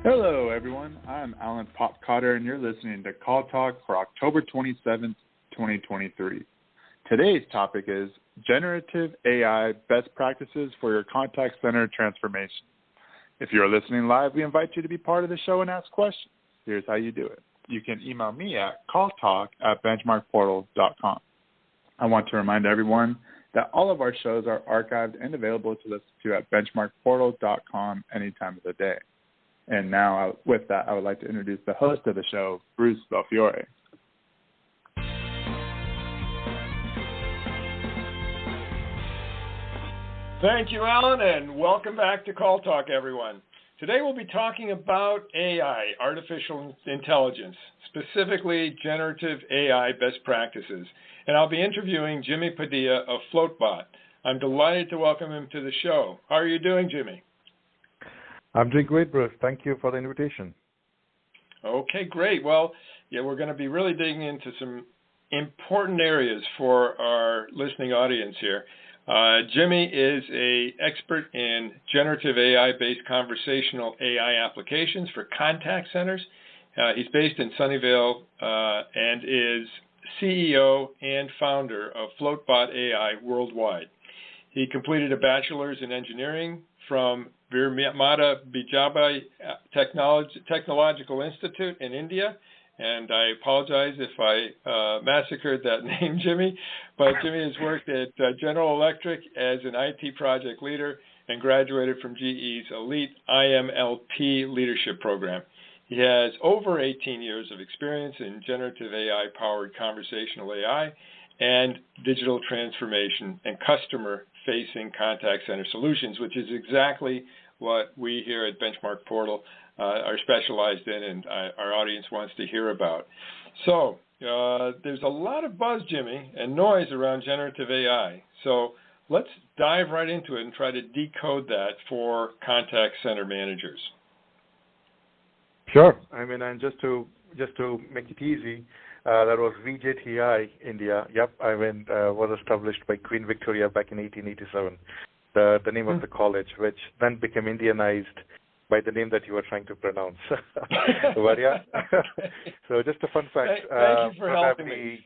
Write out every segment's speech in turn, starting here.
Hello, everyone. I'm Alan Popcotter, and you're listening to CallTalk for October 27th, 2023. Today's topic is Generative AI Best Practices for Your Contact Center Transformation. If you're listening live, we invite you to be part of the show and ask questions. Here's how you do it. You can email me at calltalk@benchmarkportal.com. I want to remind everyone that all of our shows are archived and available to listen to at benchmarkportal.com any time of the day. And now, with that, I would like to introduce the host of the show, Bruce Belfiore. Thank you, Alan, and welcome back to Call Talk, everyone. Today we'll be talking about AI, artificial intelligence, specifically generative AI best practices. And I'll be interviewing Jimmy Padia of Floatbot. I'm delighted to welcome him to the show. How are you doing, Jimmy? I'm doing great, Bruce. Thank you for the invitation. Okay, great. Well, yeah, we're going to be really digging into some important areas for our listening audience here. Jimmy is an expert in generative AI-based conversational AI applications for contact centers. He's based in Sunnyvale and is CEO and founder of Floatbot.AI worldwide. He completed a bachelor's in engineering from Veermata Jijabai Technological Institute in India. And I apologize if I massacred that name, Jimmy. But Jimmy has worked at General Electric as an IT project leader and graduated from GE's elite IMLP leadership program. He has over 18 years of experience in generative AI-powered conversational AI and digital transformation and customer-facing contact center solutions, which is exactly what we here at Benchmark Portal are specialized in and our audience wants to hear about. So there's a lot of buzz, Jimmy, and noise around generative AI. So let's dive right into it and try to decode that for contact center managers. Sure. I mean, and just to make it easy, that was VJTI India. Yep, I mean, was established by Queen Victoria back in 1887. The name of the college, which then became Indianized by the name that you were trying to pronounce. But yeah, so just a fun fact. Thank you for helping me.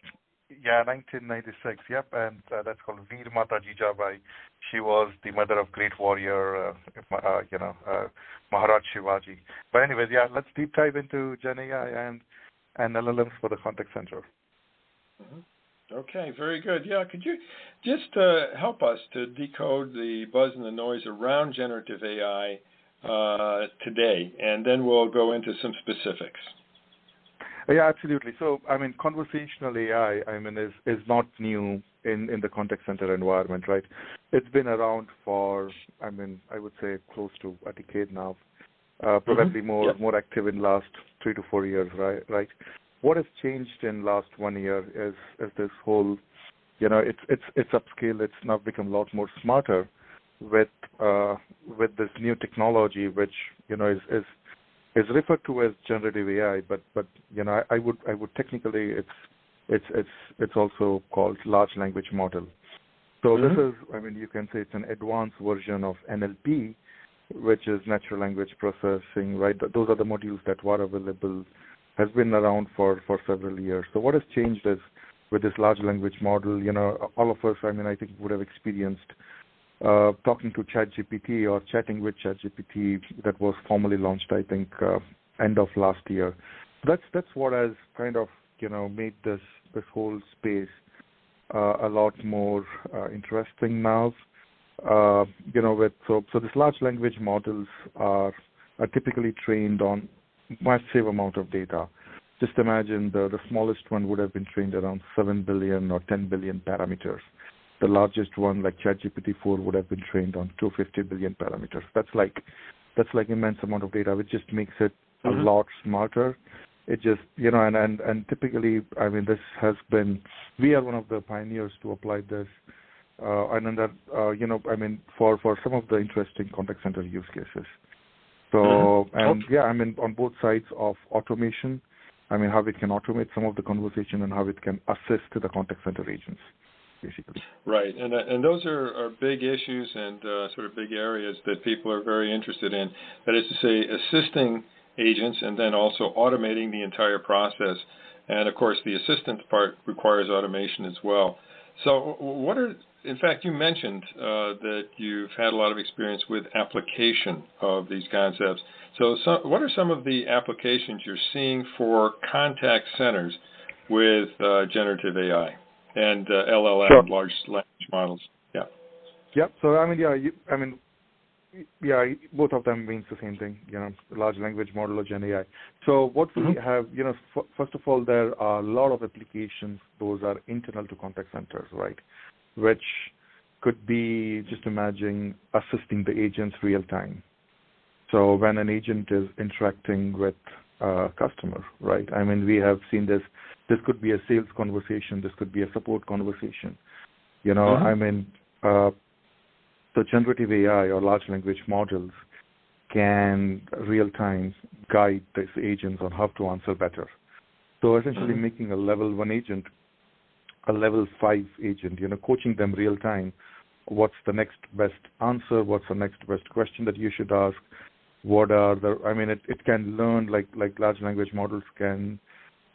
Yeah, 1996. Yep, and that's called Veermata Jijabai. She was the mother of great warrior, Maharaj Shivaji. But anyways, yeah, let's deep dive into GenAI and LLMs for the contact center. Mm-hmm. Okay, very good. Yeah, could you just help us to decode the buzz and the noise around generative AI today, and then we'll go into some specifics. Yeah, absolutely. So, I mean, conversational AI, is not new in the contact center environment, right? It's been around for, I would say close to a decade now. Probably more active in last 3 to 4 years, right? What has changed in last 1 year is this whole, it's upscale. It's now become a lot more smarter with this new technology, which is referred to as generative AI. But I would technically it's also called large language model. So this is, you can say it's an advanced version of NLP, which is natural language processing, right? Those are the modules that were available, has been around for several years. So what has changed is with this large language model, all of us, I think would have experienced talking to ChatGPT or chatting with ChatGPT that was formally launched, I think, end of last year. That's what has kind of, made this whole space a lot more interesting now. So these large language models are typically trained on massive amount of data. Just imagine the smallest one would have been trained around 7 billion or 10 billion parameters. The largest one, like ChatGPT-4, would have been trained on 250 billion parameters. That's like immense amount of data, which just makes it a lot smarter. It just, and typically, this has been, we are one of the pioneers to apply this. And then that, for some of the interesting contact center use cases. So, on both sides of automation, how it can automate some of the conversation and how it can assist the contact center agents, basically. Right, and those are big issues and sort of big areas that people are very interested in. That is to say, assisting agents, and then also automating the entire process. And of course, the assistance part requires automation as well. So in fact, you mentioned that you've had a lot of experience with application of these concepts. So what are some of the applications you're seeing for contact centers with generative AI and LLM, Sure. large language models? Yeah. Yep. So both of them means the same thing, large language model or Gen AI. So what we have, first of all, there are a lot of applications. Those are internal to contact centers, right? Which could be, just imagine, assisting the agents real time. So when an agent is interacting with a customer, right? I mean, we have seen this. This could be a sales conversation. This could be a support conversation. I mean, the generative AI or large language models can real-time guide these agents on how to answer better. So essentially making a level 1 agent a level 5 agent, coaching them real-time. What's the next best answer? What's the next best question that you should ask? It can learn, like large language models can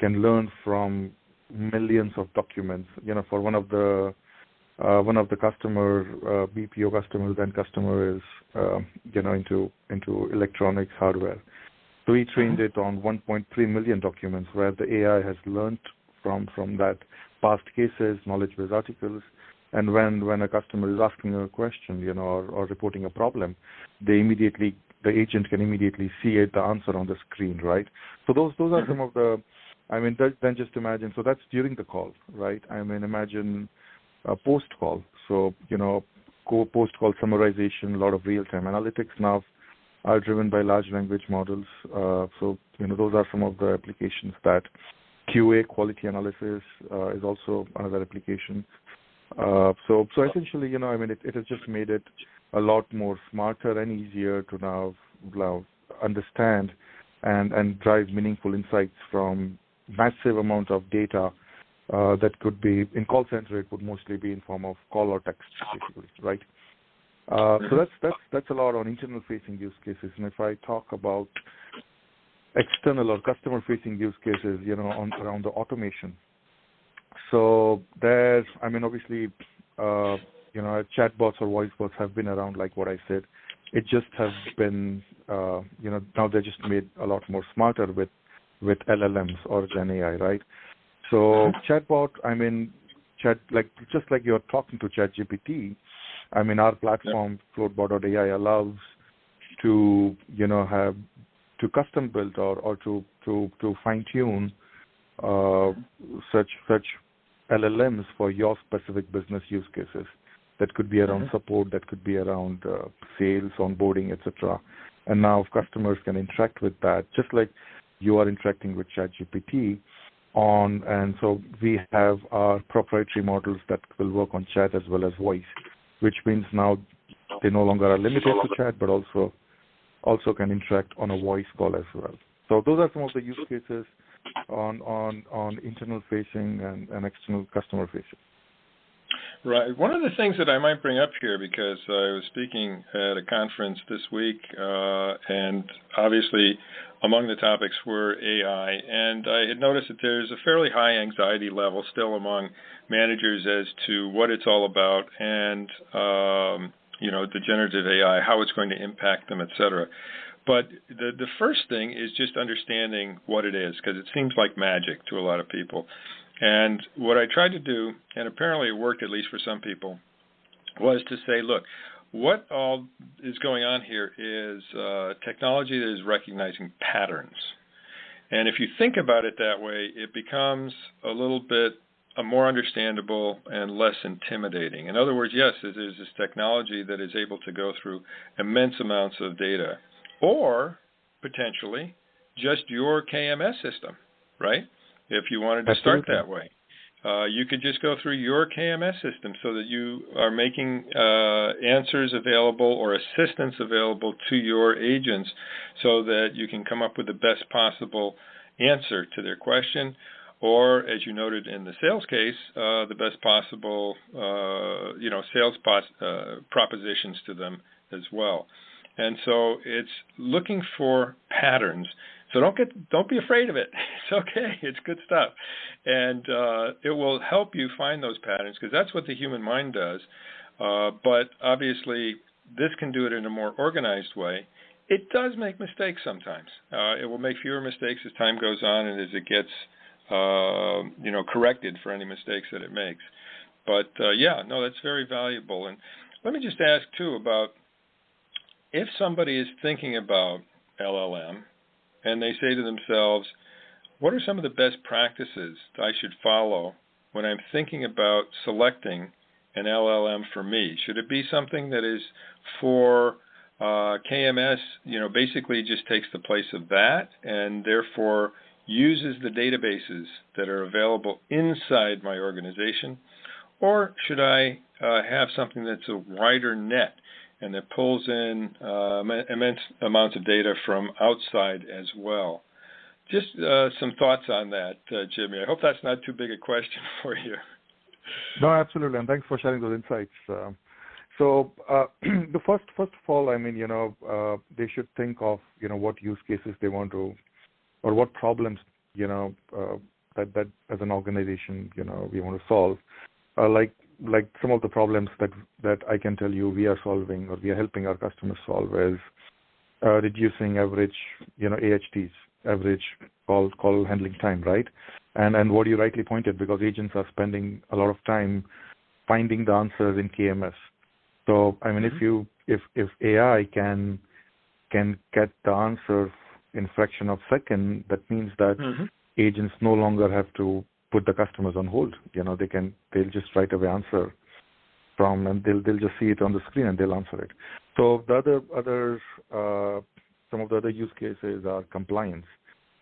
learn from millions of documents. For one of the customer, BPO customers, then customer is, into electronics hardware. So we trained it on 1.3 million documents where the AI has learned from that past cases, knowledge-based articles. And when a customer is asking a question, or reporting a problem, the agent can immediately see the answer on the screen, right? So those are some of the, then just imagine, so that's during the call, right? Imagine a post-call. So, post-call summarization, a lot of real-time analytics now are driven by large language models. So, those are some of the applications. That QA, quality analysis, is also another application. So essentially, it has just made it a lot more smarter and easier to now understand and drive meaningful insights from massive amount of data that could be in call center. It would mostly be in form of call or text, basically, right? So that's a lot on internal-facing use cases. And if I talk about external or customer-facing use cases, around the automation. So there's, obviously, chatbots or voice bots have been around, like what I said. It just has been, now they're just made a lot more smarter with LLMs or Gen AI, right? So chatbot, just like you're talking to ChatGPT, our platform, Floatbot.AI, allows to, have to custom build or to fine tune such LLMs for your specific business use cases. That could be around support, that could be around sales, onboarding, etc. And now customers can interact with that, just like you are interacting with ChatGPT. And so we have our proprietary models that will work on chat as well as voice, which means now they no longer are limited to chat, but also can interact on a voice call as well. So those are some of the use cases on internal facing and external customer facing. Right. One of the things that I might bring up here, because I was speaking at a conference this week, and obviously among the topics were AI, and I had noticed that there's a fairly high anxiety level still among managers as to what it's all about and, the generative AI, how it's going to impact them, et cetera. But the first thing is just understanding what it is, because it seems like magic to a lot of people. And what I tried to do, and apparently it worked at least for some people, was to say, look, what all is going on here is technology that is recognizing patterns. And if you think about it that way, it becomes a little bit more understandable and less intimidating. In other words, yes, there's this technology that is able to go through immense amounts of data, or potentially just your KMS system, right? If you wanted to start that way. You could just go through your KMS system so that you are making answers available or assistance available to your agents so that you can come up with the best possible answer to their question, or, as you noted in the sales case, the best possible sales propositions to them as well. And so it's looking for patterns So don't be afraid of it. It's okay. It's good stuff, and it will help you find those patterns because that's what the human mind does. But obviously, this can do it in a more organized way. It does make mistakes sometimes. It will make fewer mistakes as time goes on and as it gets corrected for any mistakes that it makes. But that's very valuable. And let me just ask too about if somebody is thinking about LLM and they say to themselves, what are some of the best practices I should follow when I'm thinking about selecting an LLM for me? Should it be something that is for KMS, basically just takes the place of that and therefore uses the databases that are available inside my organization? Or should I have something that's a wider net and that pulls in immense amounts of data from outside as well? Just some thoughts on that, Jimmy. I hope that's not too big a question for you. No, absolutely, and thanks for sharing those insights. The first of all, they should think of what use cases they want to, or what problems that as an organization we want to solve. Like some of the problems that I can tell you we are solving or we are helping our customers solve is reducing average AHTs, average call handling time, right? And what you rightly pointed, because agents are spending a lot of time finding the answers in KMS. So if AI can get the answer in fraction of a second, that means that agents no longer have to put the customers on hold. They'll just right away answer and they'll just see it on the screen and they'll answer it. So the other some of the other use cases are compliance.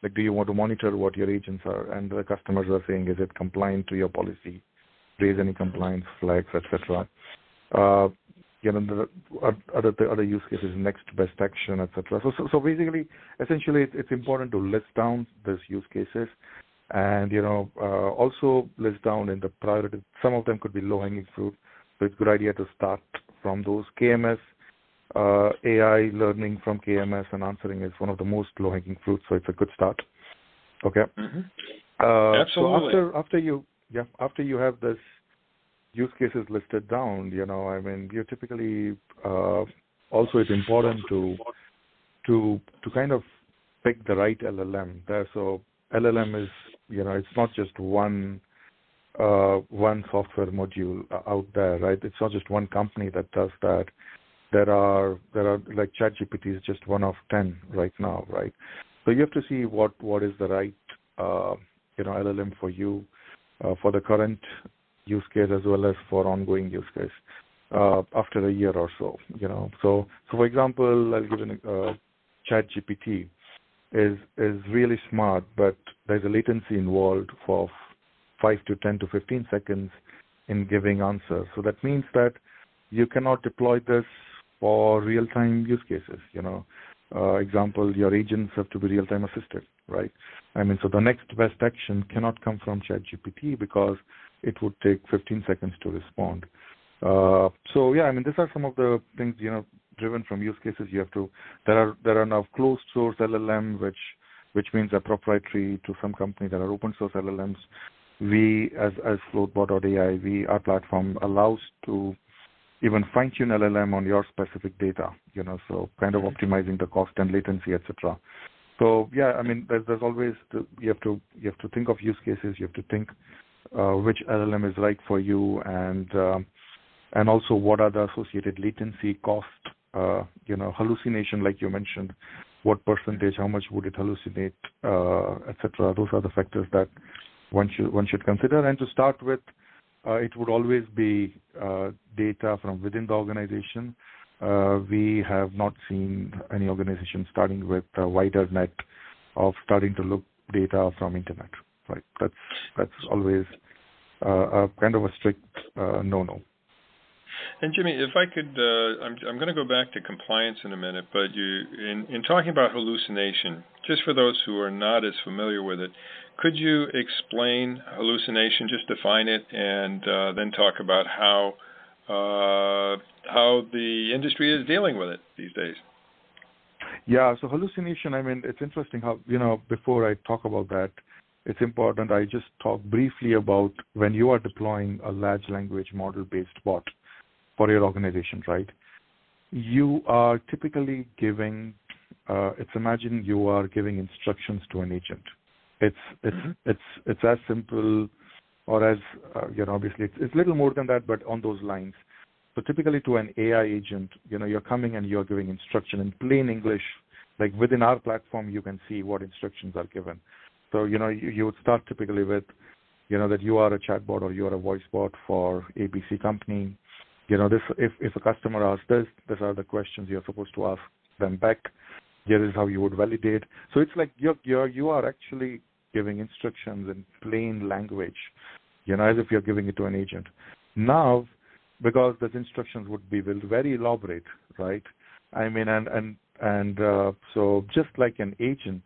Like, do you want to monitor what your agents are and the customers are saying, is it compliant to your policy? Raise any compliance flags, etc. The other use cases, next best action, etc. So basically, essentially, it's important to list down these use cases, and also list down in the priority. Some of them could be low-hanging fruit, so it's a good idea to start from those. KMS, AI learning from KMS and answering is one of the most low-hanging fruits, so it's a good start. Okay. Absolutely. So after you have this use cases listed down, you typically also it's important to kind of pick the right LLM there. So LLM is it's not just one software module out there, right? It's not just one company that does that. There are like ChatGPT is just one of 10 right now, right? So you have to see what is the right LLM for you for the current use case as well as for ongoing use case after a year or so. So for example, I'll give ChatGPT is really smart, but there's a latency involved for 5 to 10 to 15 seconds in giving answers. So that means that you cannot deploy this for real-time use cases. Example, your agents have to be real-time assisted, right? So the next best action cannot come from ChatGPT because it would take 15 seconds to respond. These are some of the things, driven from use cases. There are now closed source LLM, which means are proprietary to some company. There are open source LLMs. We, as Floatbot.AI, our platform allows to even fine-tune LLM on your specific data, so kind of optimizing the cost and latency, etc. So there's always you have to think of use cases. You have to think which LLM is right for you, and also what are the associated latency, cost, hallucination, like you mentioned, what percentage, how much would it hallucinate, etc. Those are the factors that one should consider. And to start with, it would always be data from within the organization. We have not seen any organization starting with a wider net of starting to look data from internet. Right. That's always a kind of a strict no-no. And Jimmy, if I could, I'm going to go back to compliance in a minute, but in talking about hallucination, just for those who are not as familiar with it, could you explain hallucination, just define it, and then talk about how the industry is dealing with it these days? Yeah, so hallucination, I mean, it's interesting how, before I talk about that, it's important I just talk briefly about when you are deploying a large language model-based bot for your organization, right? You are typically giving, imagine you are giving instructions to an agent. It's as simple or as, obviously it's a little more than that, but on those lines. So typically to an AI agent, you're coming and you're giving instruction in plain English. Like within our platform, you can see what instructions are given. So, you would start typically with, that you are a chatbot or you are a voice bot for ABC company. If a customer asks this, these are the questions you're supposed to ask them back. Here is how you would validate. So it's like you are actually giving instructions in plain language, as if you're giving it to an agent. Now, because those instructions would be very elaborate, right? I mean, so just like an agent,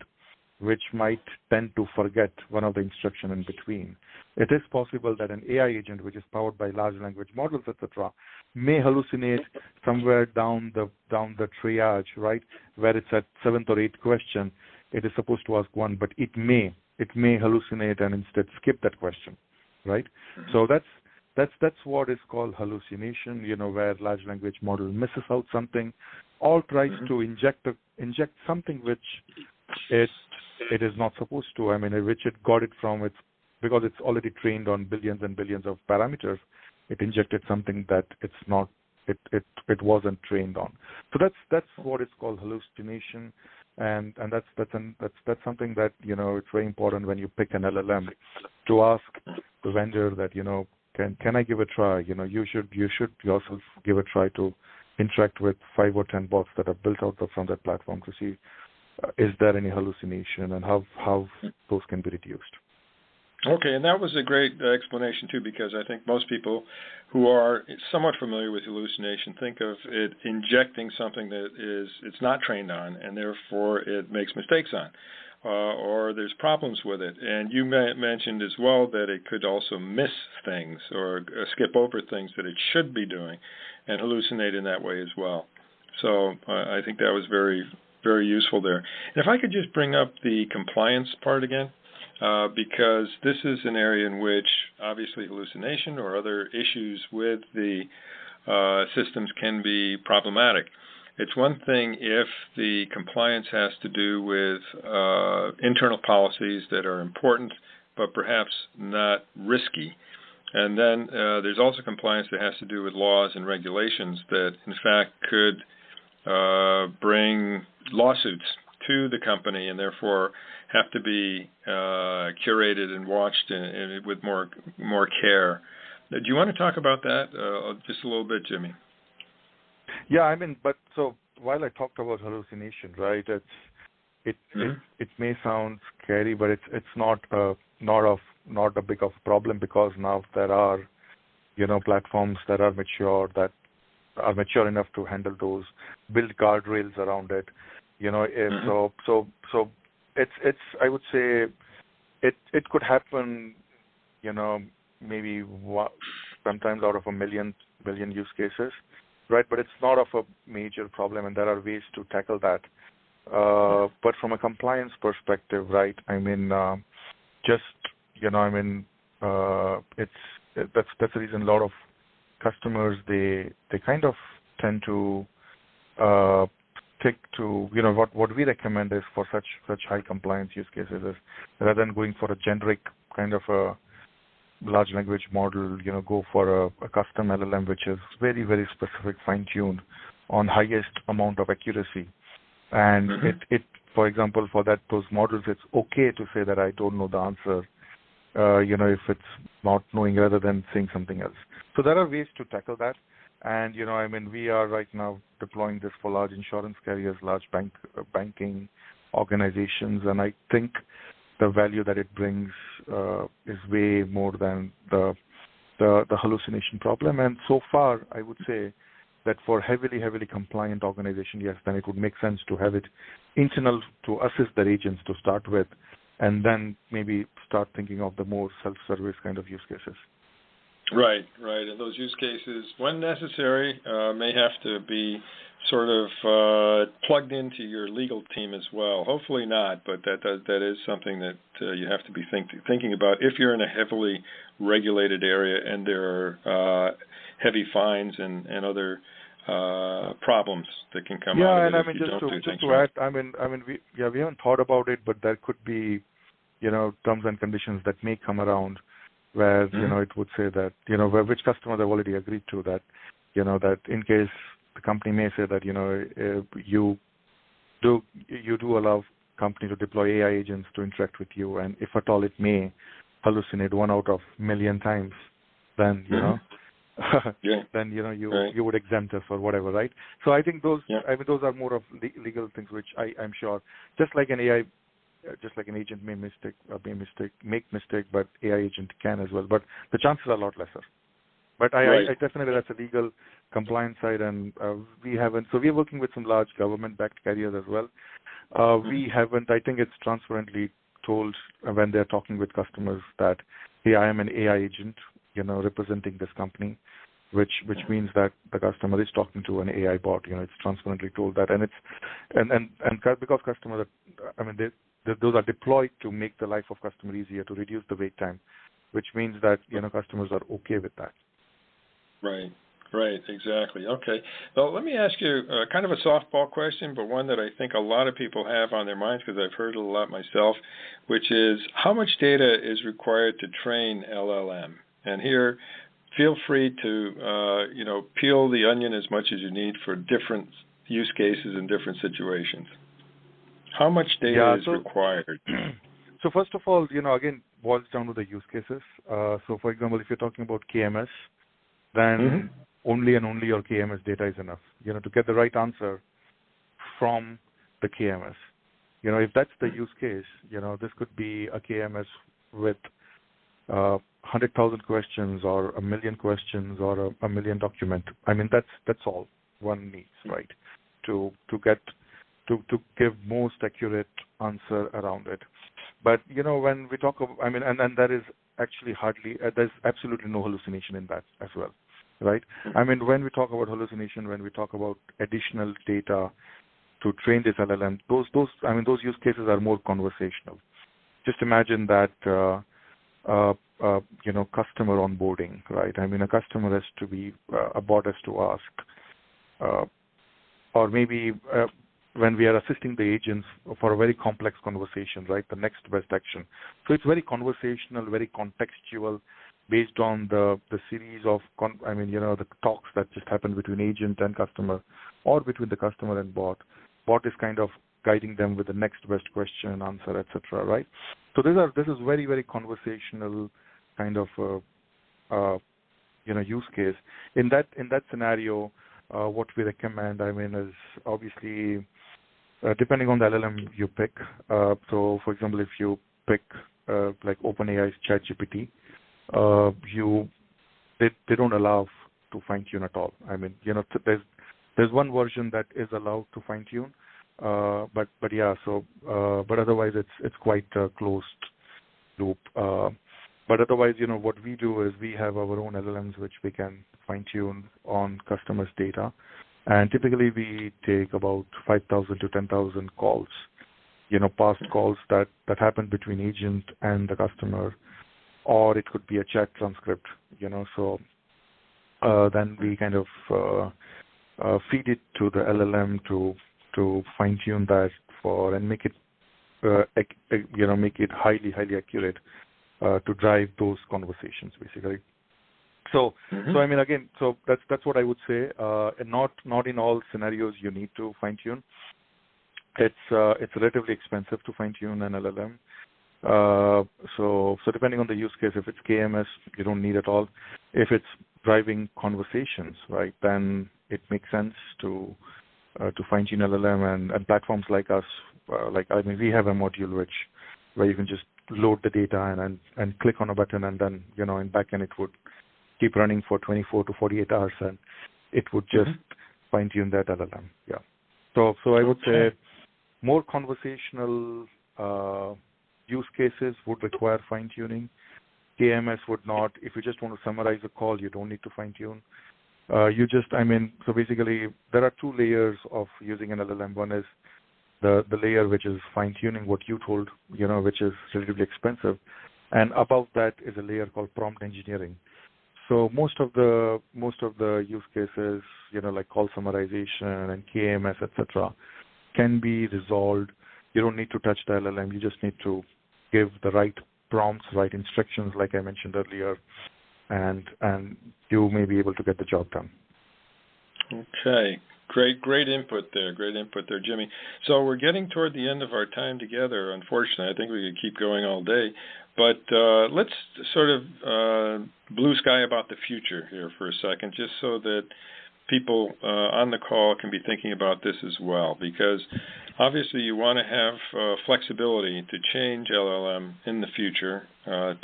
which might tend to forget one of the instruction in between, it is possible that an AI agent, which is powered by large language models, etc., may hallucinate somewhere down the triage, right, where it's at 7th or 8th question. It is supposed to ask one, but it may hallucinate and instead skip that question, right? Mm-hmm. So that's what is called hallucination, where large language model misses out something or tries to inject something which it is not supposed to. I mean, which it got it from because it's already trained on billions and billions of parameters. It injected something that it wasn't trained on. So that's what is called hallucination, and that's something that it's very important when you pick an LLM to ask the vendor that can I give a try? You should yourself give a try to interact with 5 or 10 bots that are built out from that platform to see is there any hallucination and how those can be reduced. Okay, and that was a great explanation too, because I think most people who are somewhat familiar with hallucination think of it injecting something that it's not trained on, and therefore it makes mistakes on, or there's problems with it. And you mentioned as well that it could also miss things or skip over things that it should be doing, and hallucinate in that way as well. So I think that was very, very useful there. And if I could just bring up the compliance part again. Because this is an area in which obviously hallucination or other issues with the systems can be problematic. It's one thing if the compliance has to do with internal policies that are important but perhaps not risky. And then there's also compliance that has to do with laws and regulations that in fact could bring lawsuits to the company and therefore have to be curated and watched with more care. Do you want to talk about that just a little bit, Jimmy? Yeah, I mean, but so while I talked about hallucination, right? It may sound scary, but it's not a big of a problem because now there are platforms that are mature enough to handle those, build guardrails around it. So it's I would say it could happen, maybe sometimes out of a million use cases, right? But it's not of a major problem, and there are ways to tackle that. But from a compliance perspective, right? I mean, that's the reason a lot of customers they kind of tend to stick to what we recommend is for such high compliance use cases is rather than going for a generic kind of a large language model, go for a custom LLM which is very, very specific, fine-tuned on highest amount of accuracy. And it for example, for those models, it's okay to say that I don't know the answer, if it's not knowing rather than saying something else. So there are ways to tackle that. And, we are right now deploying this for large insurance carriers, large banking organizations, and I think the value that it brings is way more than the hallucination problem. And so far, I would say that for heavily compliant organization, yes, then it would make sense to have it internal to assist their agents to start with, and then maybe start thinking of the more self-service kind of use cases. Right, right. And those use cases, when necessary, may have to be sort of plugged into your legal team as well. Hopefully not, but that is something that you have to be thinking about if you're in a heavily regulated area and there are heavy fines and other problems that can come out of it. Yeah, and I mean, just to add, I mean, we haven't thought about it, but there could be, terms and conditions that may come around where, it would say that, which customers have already agreed to that, that in case the company may say that, you do allow company to deploy AI agents to interact with you, and if at all it may hallucinate 1 out of a million times, then, then, you would exempt us or whatever, right? So I think those are more of legal things, which I'm sure, just like an agent may make mistake, but AI agent can as well. But the chances are a lot lesser. But I definitely, that's a legal compliance side, and we haven't. So we're working with some large government-backed carriers as well. We haven't. I think it's transparently told when they're talking with customers that, hey, I am an AI agent, representing this company, which means that the customer is talking to an AI bot. It's transparently told that, and because customers, those are deployed to make the life of customer easier, to reduce the wait time, which means that customers are okay with that. Right, exactly. Okay. Well, let me ask you kind of a softball question, but one that I think a lot of people have on their minds because I've heard it a lot myself, which is how much data is required to train LLM? And here, feel free to peel the onion as much as you need for different use cases and different situations. How much data is required? So first of all, again, boils down to the use cases. So for example, if you're talking about KMS, then only and only your KMS data is enough, to get the right answer from the KMS. If that's the use case, this could be a KMS with 100,000 questions or 1 million questions or a million document. I mean, that's all one needs, right, to give most accurate answer around it. But, when we talk about, and there is actually there's absolutely no hallucination in that as well, right? When we talk about hallucination, when we talk about additional data to train this LLM, those use cases are more conversational. Just imagine that, customer onboarding, right? A customer has to be, a bot has to ask, or maybe when we are assisting the agents for a very complex conversation, right, the next best action. So it's very conversational, very contextual, based on the series of, the talks that just happened between agent and customer, or between the customer and bot. Bot is kind of guiding them with the next best question, answer, etc., right? So this is very, very conversational kind of use case. In that scenario, what we recommend, is obviously depending on the LLM you pick. So for example, if you pick like OpenAI's ChatGPT, they don't allow to fine tune at all. There's one version that is allowed to fine tune. But otherwise it's quite a closed loop. But otherwise, what we do is we have our own LLMs which we can fine tune on customers' data, and typically we take about 5,000 to 10,000 calls, past calls that happen between agent and the customer, or it could be a chat transcript, So then we kind of feed it to the LLM to fine tune that and make it highly accurate to drive those conversations basically. So again, so that's what I would say. And not in all scenarios you need to fine tune. It's relatively expensive to fine tune an LLM. So depending on the use case, if it's KMS, you don't need it all. If it's driving conversations, right, then it makes sense to fine tune LLM and platforms like us. We have a module where you can just load the data and click on a button, and then in backend it would keep running for 24 to 48 hours, and it would just fine tune that LLM. Yeah. So I would say more conversational use cases would require fine tuning. KMS would not. If you just want to summarize a call, you don't need to fine-tune. So basically, there are two layers of using an LLM. One is the layer which is fine-tuning what you told, which is relatively expensive. And above that is a layer called prompt engineering. So most of the use cases, like call summarization and KMS, etc., can be resolved. You don't need to touch the LLM. You just need to give the right prompts, right instructions, like I mentioned earlier, and you may be able to get the job done. Okay. Great input there, Jimmy. So we're getting toward the end of our time together, unfortunately. I think we could keep going all day. But let's sort of blue sky about the future here for a second, just so that people on the call can be thinking about this as well. Because obviously you want to have flexibility to change LLM in the future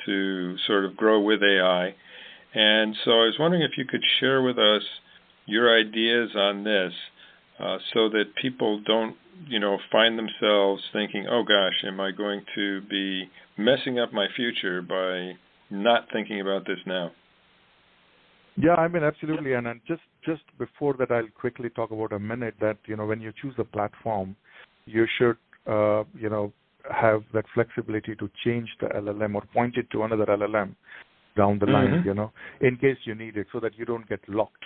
to sort of grow with AI. And so I was wondering if you could share with us your ideas on this so that people don't, find themselves thinking, oh gosh, am I going to be messing up my future by not thinking about this now? Yeah, absolutely. And just before that, I'll quickly talk about a minute that, when you choose a platform, you should, have that flexibility to change the LLM or point it to another LLM down the line, in case you need it, so that you don't get locked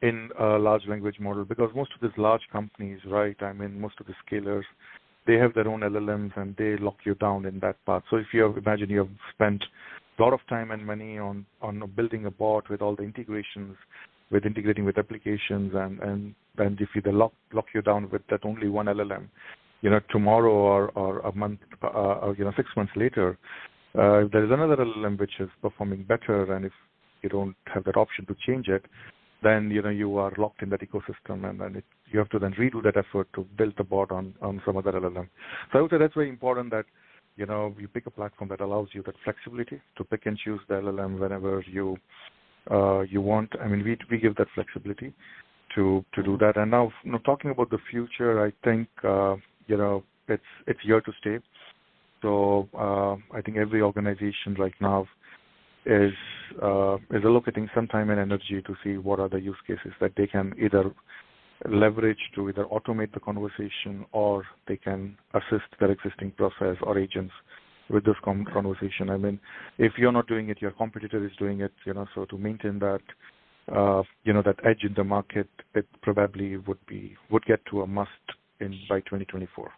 in a large language model, because most of these large companies, right, most of the scalers, they have their own LLMs and they lock you down in that part. So if imagine you have spent a lot of time and money on building a bot with all the integrations, with integrating with applications, and if they lock you down with that only one LLM, tomorrow or a month, 6 months later, if there is another LLM which is performing better, and if you don't have that option to change it, then you are locked in that ecosystem, and then you have to then redo that effort to build the bot on some other LLM. So I would say that's very important that you pick a platform that allows you that flexibility to pick and choose the LLM whenever you want. We give that flexibility to do that. And now, talking about the future, I think it's here to stay. So I think every organization right now is allocating some time and energy to see what are the use cases that they can either leverage to either automate the conversation, or they can assist their existing process or agents with this conversation. If you're not doing it, your competitor is doing it, so to maintain that, that edge in the market, it probably would get to a must by 2024.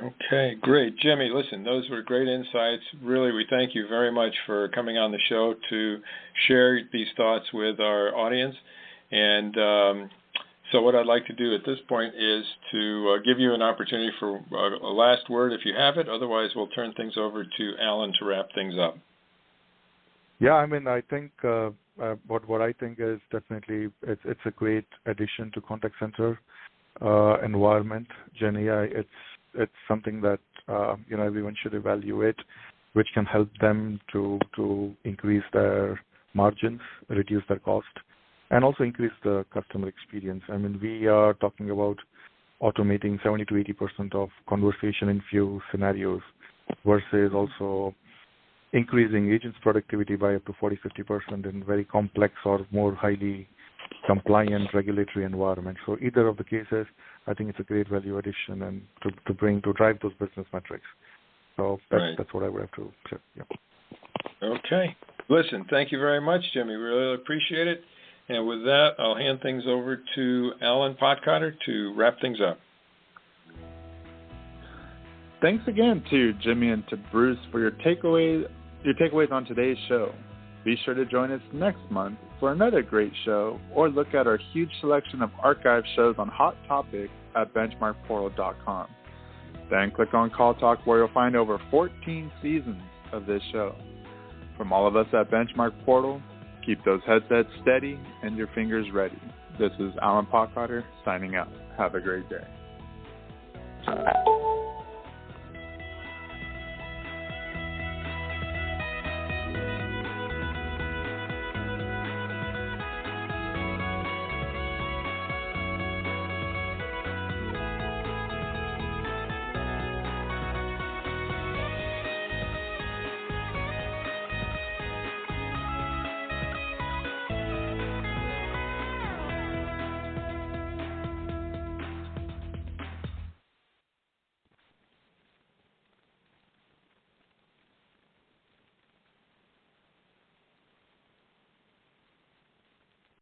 Okay, great. Jimmy, listen, those were great insights. Really, we thank you very much for coming on the show to share these thoughts with our audience. And so what I'd like to do at this point is to give you an opportunity for a last word if you have it. Otherwise, we'll turn things over to Alan to wrap things up. Yeah, I think what I think is definitely it's a great addition to contact center environment. GenAI, it's something that everyone should evaluate, which can help them to increase their margins, reduce their cost, and also increase the customer experience. We are talking about automating 70 to 80% of conversation in few scenarios, versus also increasing agents' productivity by up to 40-50% in very complex or more highly compliant regulatory environment. So either of the cases, I think it's a great value addition and to drive those business metrics. So that's what I would have to say. Yeah. Okay. Listen, thank you very much, Jimmy. We really appreciate it. And with that, I'll hand things over to Alan Potcotter to wrap things up. Thanks again to Jimmy and to Bruce for your takeaways on today's show. Be sure to join us next month for another great show, or look at our huge selection of archive shows on Hot Topics at BenchmarkPortal.com. Then click on CallTalk, where you'll find over 14 seasons of this show. From all of us at Benchmark Portal, keep those headsets steady and your fingers ready. This is Alan Potcotter signing out. Have a great day.